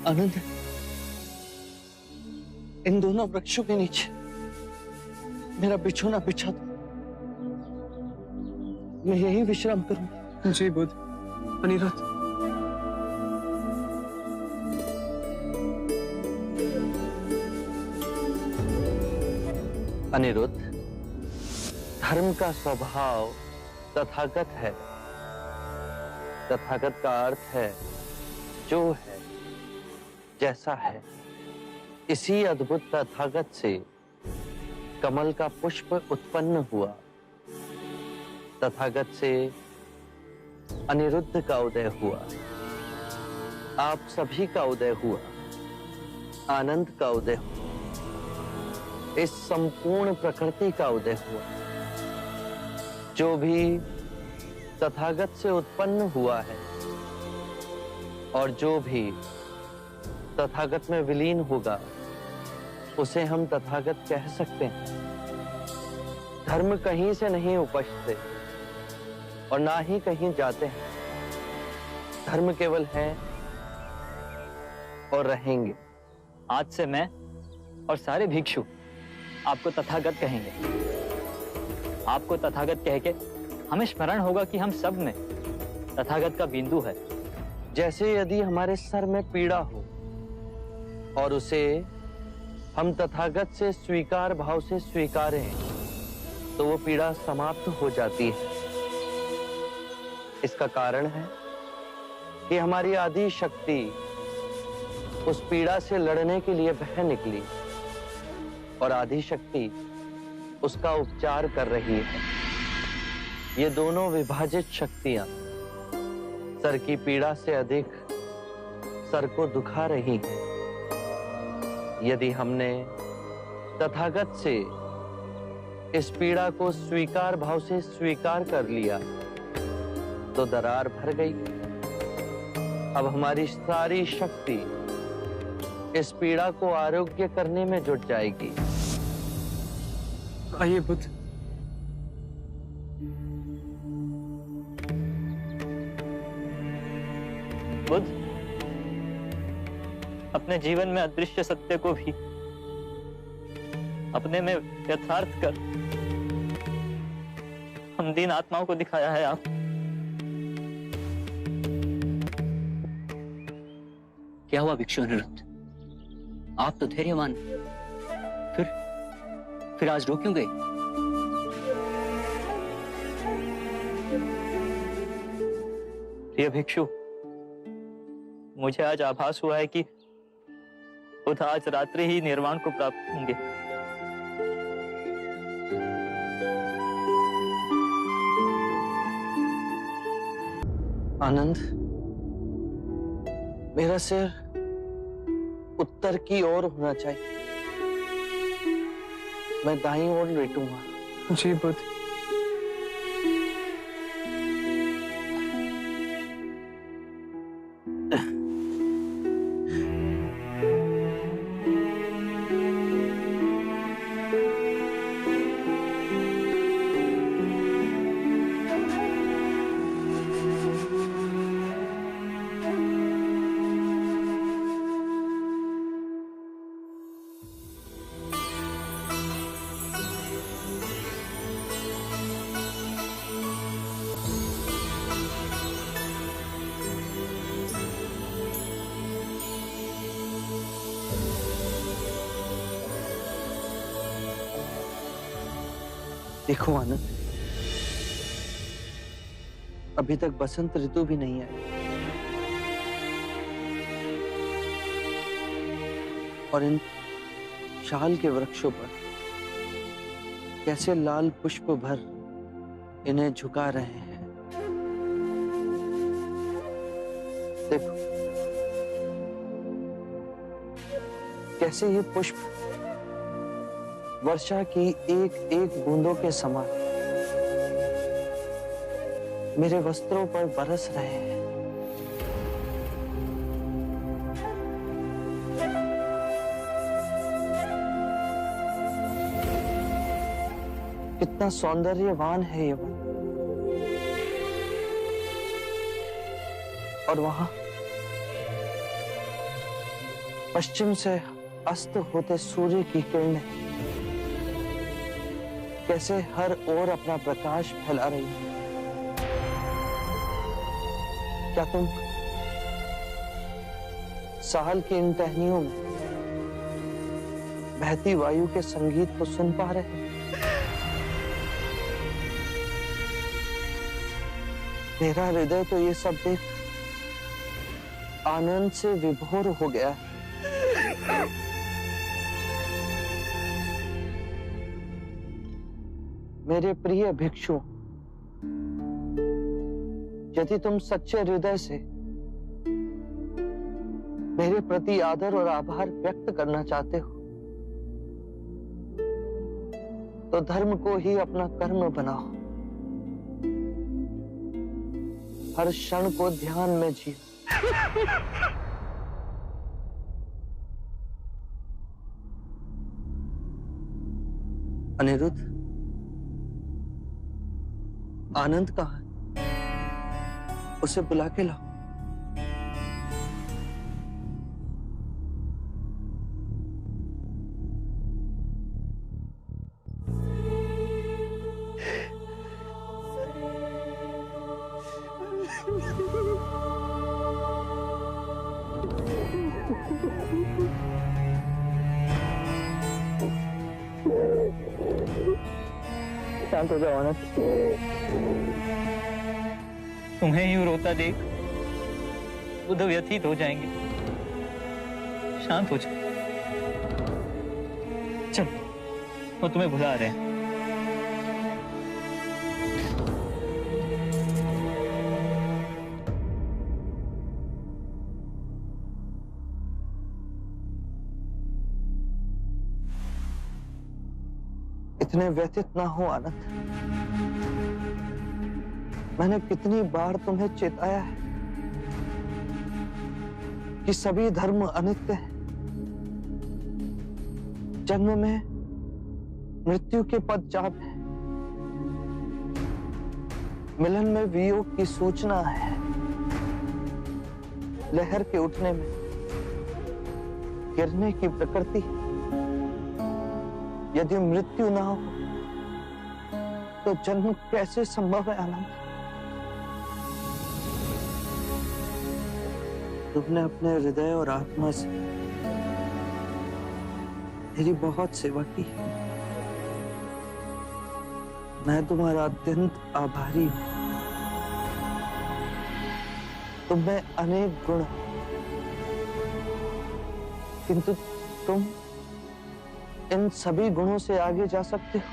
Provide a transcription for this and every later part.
आनंद, इन दोनों वृक्षों के नीचे मेरा बिछोना बिछा दो। मैं यही विश्राम करूंगा। जी बुध, अनिरुद्ध। अनिरुद्ध, धर्म का स्वभाव तथागत है। तथागत का अर्थ है जो है, जैसा है। इसी अद्भुत तथागत से कमल का पुष्प उत्पन्न हुआ। तथागत से अनिरुद्ध का उदय हुआ। आप सभी का उदय हुआ। आनंद का उदय हुआ। इस संपूर्ण प्रकृति का उदय हुआ। जो भी तथागत से उत्पन्न हुआ है और जो भी तथागत में विलीन होगा, उसे हम तथागत कह सकते हैं। धर्म कहीं से नहीं उपजते और ना ही कहीं जाते हैं। धर्म केवल है और रहेंगे। आज से मैं और सारे भिक्षु आपको तथागत कहेंगे। आपको तथागत कह के हमें स्मरण होगा कि हम सब में तथागत का बिंदु है। जैसे यदि हमारे सर में पीड़ा हो और उसे हम तथागत से स्वीकार भाव से स्वीकारें, तो वो पीड़ा समाप्त हो जाती है। इसका कारण है कि हमारी आदि शक्ति उस पीड़ा से लड़ने के लिए बह निकली और आदि शक्ति उसका उपचार कर रही है। ये दोनों विभाजित शक्तियां सर की पीड़ा से अधिक सर को दुखा रही हैं। यदि हमने तथागत से इस पीड़ा को स्वीकार भाव से स्वीकार कर लिया, तो दरार भर गई। अब हमारी सारी शक्ति इस पीड़ा को आरोग्य करने में जुट जाएगी। आइए बुध। बुध, अपने जीवन में अदृश्य सत्य को भी अपने में यथार्थ कर हम दीन आत्माओं को दिखाया है आप। क्या हुआ भिक्षु अनिरुद्ध? आप तो धैर्यवान, फिर आज रो क्यों गए? प्रिय भिक्षु, मुझे आज आभास हुआ है कि बुध आज रात्रि ही निर्वाण को प्राप्त होंगे। आनंद, मेरा सिर उत्तर की ओर होना चाहिए। मैं दाईं ओर लेटूंगा। जी बुध। देखो आनंद, अभी तक बसंत ऋतु भी नहीं आई और इन शाल के वृक्षों पर कैसे लाल पुष्प भर इन्हें झुका रहे हैं। देखो कैसे ये पुष्प वर्षा की एक एक बूंदों के समान मेरे वस्त्रों पर बरस रहे हैं। कितना सौंदर्यवान है ये वन। और वहां पश्चिम से अस्त होते सूर्य की किरणें कैसे हर ओर अपना प्रकाश फैला रही है। क्या तुम साल की इन टहनियों में बहती वायु के संगीत को सुन पा रहे हैं? मेरा हृदय तो ये सब देख आनंद से विभोर हो गया है। मेरे प्रिय भिक्षु, यदि तुम सच्चे हृदय से मेरे प्रति आदर और आभार व्यक्त करना चाहते हो तो धर्म को ही अपना कर्म बनाओ। हर क्षण को ध्यान में जियो। अनिरुद्ध, आनंद कहाँ है? उसे बुला के लाओ। शांत हो जाओ आनंद। तुम्हें यूं रोता देख बुध व्यथित हो जाएंगे। शांत हो जाओ। चल, वो तुम्हें बुला रहे हैं। इतने व्यथित ना हो आनंद। मैंने कितनी बार तुम्हें चेताया है कि सभी धर्म अनित्य हैं। जन्म में मृत्यु के पदचाप है, मिलन में वियोग की सूचना है, लहर के उठने में गिरने की प्रकृति। यदि मृत्यु ना हो तो जन्म कैसे संभव है आनंद? तुमने अपने हृदय और आत्मा से मेरी बहुत सेवा की। मैं तुम्हारा अत्यंत आभारी हूं। तुम में अनेक गुण, किंतु तुम इन सभी गुणों से आगे जा सकते हो।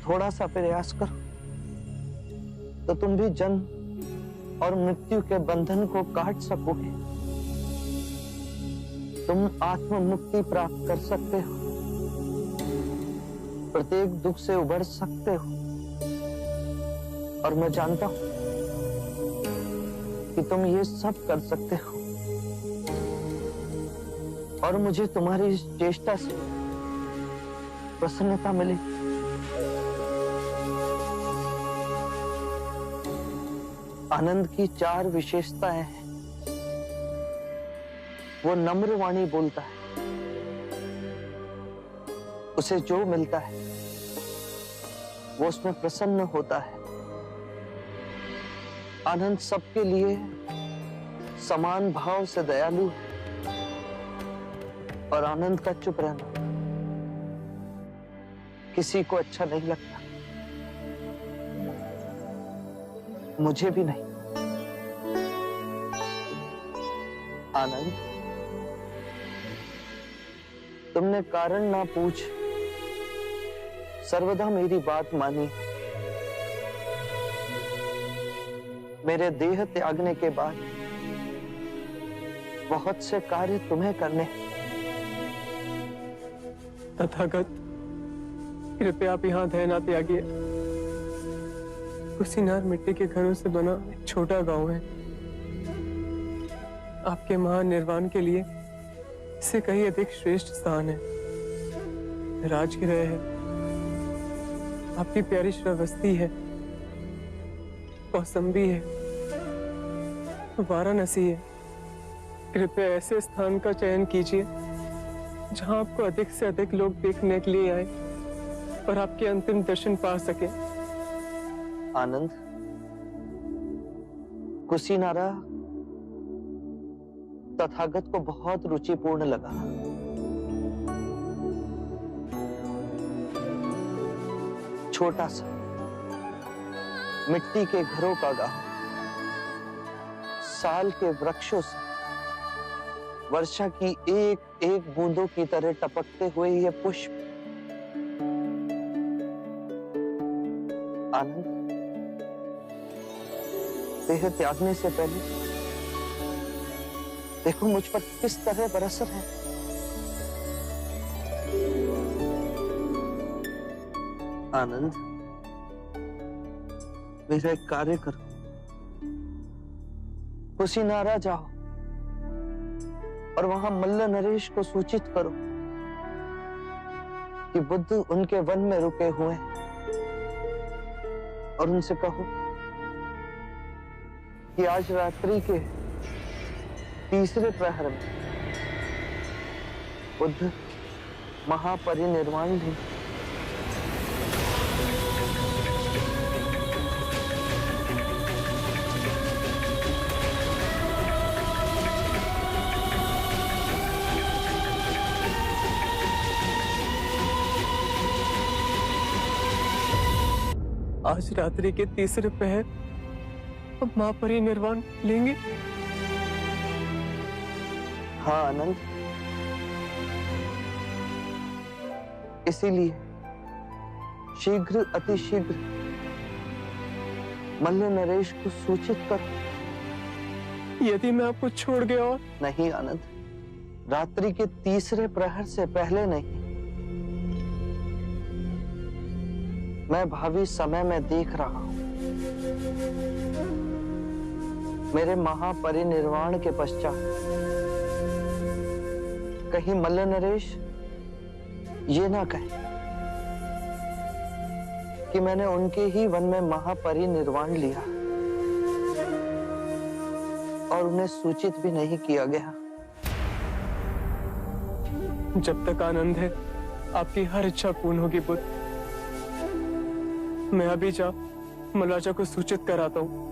थोड़ा सा प्रयास करो तो तुम भी जन्म और मृत्यु के बंधन को काट सकोगे। तुम आत्म मुक्ति प्राप्त कर सकते हो, प्रत्येक दुख से उबर सकते हो। और मैं जानता हूं कि तुम ये सब कर सकते हो, और मुझे तुम्हारी इस चेष्टा से प्रसन्नता मिली। आनंद की 4 विशेषताएं हैं। वो नम्र वाणी बोलता है, उसे जो मिलता है वो उसमें प्रसन्न होता है। आनंद सबके लिए समान भाव से दयालु है, और आनंद का चुप रहना किसी को अच्छा नहीं लगता, मुझे भी नहीं। आनंद, तुमने कारण ना पूछ सर्वदा मेरी बात मानी। मेरे देह त्यागने के बाद बहुत से कार्य तुम्हें करने। तथागत, कृपया आप यहाँ दया ना त्यागिए। कुशीनार मिट्टी के घरों से बना एक छोटा गांव है। आपके महान निर्वाण के लिए इससे कहीं अधिक श्रेष्ठ स्थान है। राजगृह है, आपकी प्यारी श्रावस्ती है, कौसंबी है, वाराणसी है, कृपया ऐसे स्थान का चयन कीजिए जहां आपको अधिक से अधिक लोग देखने के लिए आए और आपके अंतिम दर्शन पा सके। आनंद, कुशीनारा तथागत को बहुत रुचिपूर्ण लगा। छोटा सा मिट्टी के घरों का गांव, साल के वृक्षों से वर्षा की एक एक बूंदों की तरह टपकते हुए ये पुष्प। आनंद, देह त्यागने से पहले देखो मुझ पर किस तरह बरस रहे हैं। आनंद, मेरा एक कार्य करो, कुशीनारा जाओ और वहां मल्ल नरेश को सूचित करो कि बुद्ध उनके वन में रुके हुए हैं और उनसे कहो कि आज रात्रि के तीसरे प्रहर में बुद्ध महापरिनिर्वाण लेंगे। आज रात्रि के तीसरे पहर अब महापरिनिर्वाण लेंगे। हाँ आनंद, इसीलिए शीघ्र अतिशीघ्र मल्ल नरेश को सूचित करो। यदि मैं आपको छोड़ गया और नहीं आनंद, रात्रि के तीसरे प्रहर से पहले नहीं। मैं भावी समय में देख रहा हूं, मेरे महापरिनिर्वाण के पश्चात कहीं मल्ल नरेश ये ना कहे कि मैंने उनके ही वन में महापरिनिर्वाण लिया और उन्हें सूचित भी नहीं किया गया। जब तक आनंद है आपकी हर इच्छा पूर्ण होगी बुद्ध। मैं अभी जा मलाजा को सूचित कराता हूं।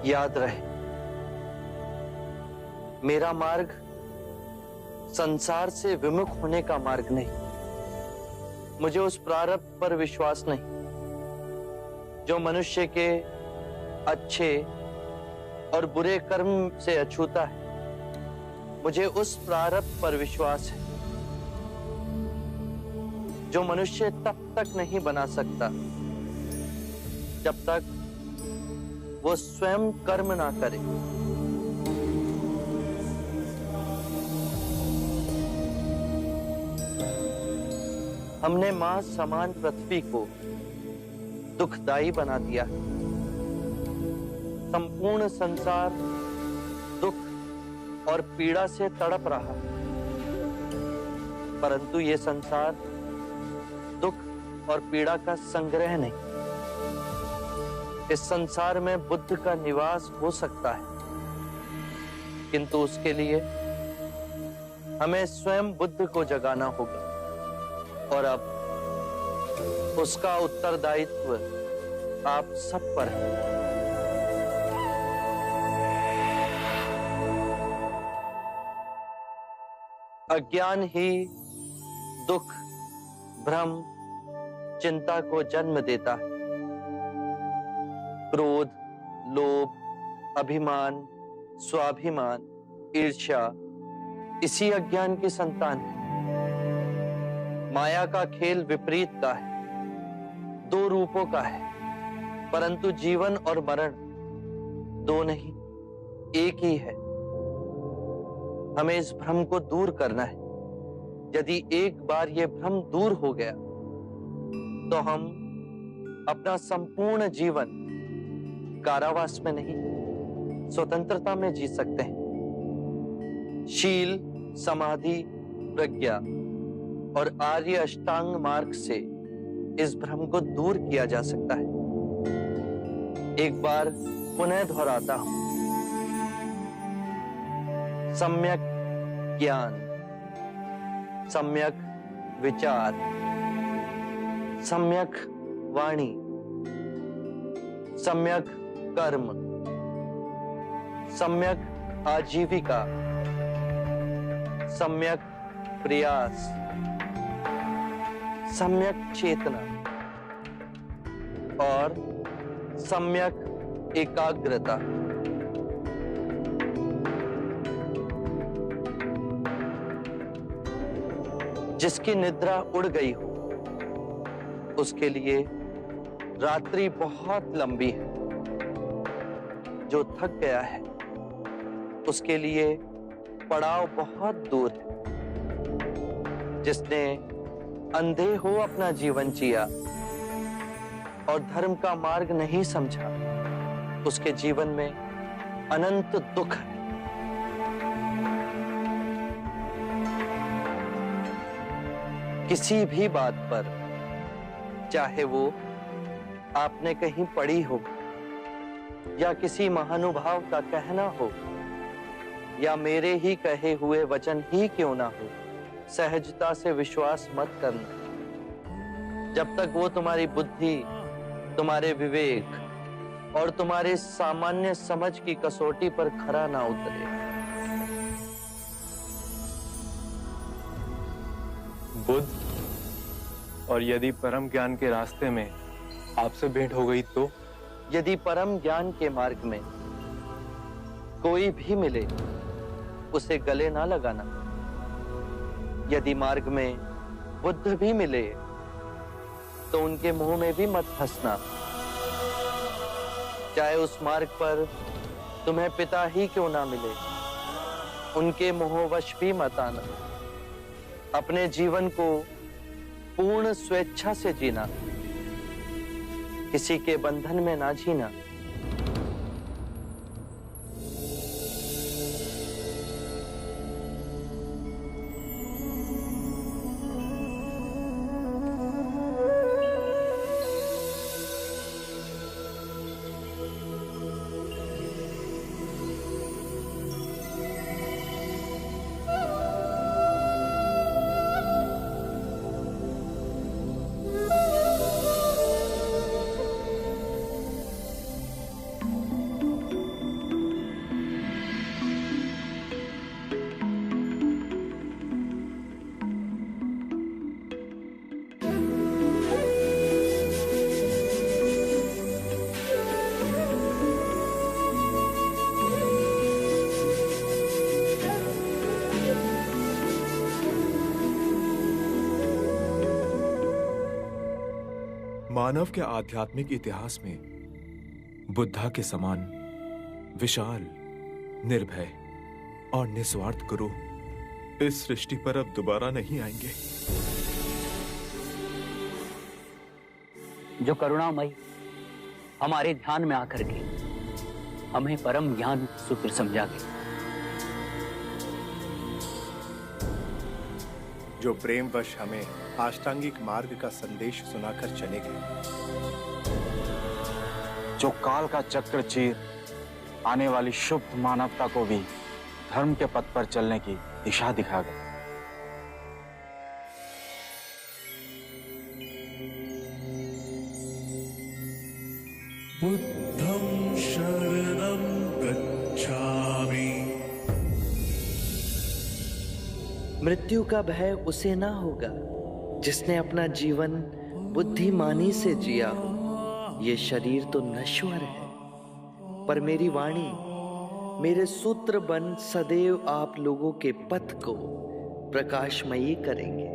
याद रहे, मेरा मार्ग संसार से विमुख होने का मार्ग नहीं। मुझे उस प्रारब्ध पर विश्वास नहीं जो मनुष्य के अच्छे और बुरे कर्म से अछूता है, मुझे उस प्रारब्ध पर विश्वास है जो मनुष्य तब तक नहीं बना सकता जब तक वो स्वयं कर्म ना करे। हमने मां समान पृथ्वी को दुखदाई बना दिया। संपूर्ण संसार दुख और पीड़ा से तड़प रहा, परंतु ये संसार दुख और पीड़ा का संग्रह नहीं। इस संसार में बुद्ध का निवास हो सकता है, किंतु उसके लिए हमें स्वयं बुद्ध को जगाना होगा। और अब उसका उत्तरदायित्व आप सब पर है। अज्ञान ही दुख, भ्रम, चिंता को जन्म देता है। क्रोध, लोभ, अभिमान, स्वाभिमान, ईर्ष्या इसी अज्ञान की संतान है। माया का खेल विपरीत का है, दो रूपों का है, परंतु जीवन और मरण दो नहीं, एक ही है। हमें इस भ्रम को दूर करना है। यदि एक बार यह भ्रम दूर हो गया तो हम अपना संपूर्ण जीवन कारावास में नहीं, स्वतंत्रता में जी सकते हैं। शील, समाधि, प्रज्ञा और आर्य अष्टांग मार्ग से इस भ्रम को दूर किया जा सकता है। एक बार पुनः दोहराता हूं, सम्यक ज्ञान, सम्यक विचार, सम्यक वाणी, सम्यक कर्म, सम्यक आजीविका, सम्यक प्रयास, सम्यक चेतना और सम्यक एकाग्रता। जिसकी निद्रा उड़ गई हो उसके लिए रात्रि बहुत लंबी है। जो थक गया है उसके लिए पड़ाव बहुत दूर है। जिसने अंधे हो अपना जीवन जिया और धर्म का मार्ग नहीं समझा, उसके जीवन में अनंत दुख है। किसी भी बात पर, चाहे वो आपने कहीं पढ़ी हो या किसी महानुभाव का कहना हो या मेरे ही कहे हुए वचन ही क्यों ना हो, सहजता से विश्वास मत करना। जब तक वो तुम्हारी बुद्धि, तुम्हारे विवेक और तुम्हारे सामान्य समझ की कसौटी पर खरा ना उतरे। बुद्ध, और यदि परम ज्ञान के रास्ते में आपसे भेंट हो गई तो? यदि परम ज्ञान के मार्ग में कोई भी मिले उसे गले ना लगाना। यदि मार्ग में बुद्ध भी मिले तो उनके मुंह में भी मत हंसना। चाहे उस मार्ग पर तुम्हें पिता ही क्यों ना मिले, उनके मोहवश भी मत आना। अपने जीवन को पूर्ण स्वेच्छा से जीना, किसी के बंधन में ना जीना। मानव के आध्यात्मिक इतिहास में बुद्धा के समान विशाल, निर्भय और निस्वार्थ गुरु इस सृष्टि पर अब दोबारा नहीं आएंगे। जो करुणामयी हमारे ध्यान में आकर के हमें परम ज्ञान सूत्र समझा गए, जो प्रेमवश हमें अष्टांगिक मार्ग का संदेश सुनाकर चले गए, जो काल का चक्र चीर आने वाली शुभ मानवता को भी धर्म के पथ पर चलने की दिशा दिखा गए। बुद्धं शरणं गच्छामि। मृत्यु का भय उसे ना होगा जिसने अपना जीवन बुद्धिमानी से जिया। ये शरीर तो नश्वर है, पर मेरी वाणी, मेरे सूत्र बन सदैव आप लोगों के पथ को प्रकाशमयी करेंगे।